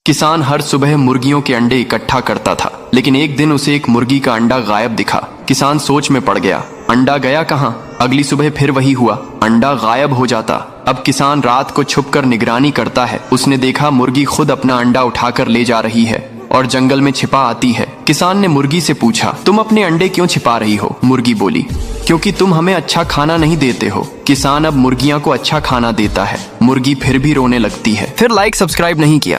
किसान हर सुबह मुर्गियों के अंडे इकट्ठा करता था, लेकिन एक दिन उसे एक मुर्गी का अंडा गायब दिखा। किसान सोच में पड़ गया, अंडा गया कहाँ? अगली सुबह फिर वही हुआ, अंडा गायब हो जाता। अब किसान रात को छुपकर निगरानी करता है। उसने देखा मुर्गी खुद अपना अंडा उठाकर ले जा रही है और जंगल में छिपा आती है। किसान ने मुर्गी से पूछा, तुम अपने अंडे क्यों छिपा रही हो? मुर्गी बोली, क्योंकि तुम हमें अच्छा खाना नहीं देते हो। किसान अब मुर्गियां को अच्छा खाना देता है। मुर्गी फिर भी रोने लगती है। फिर लाइक सब्सक्राइब नहीं किया।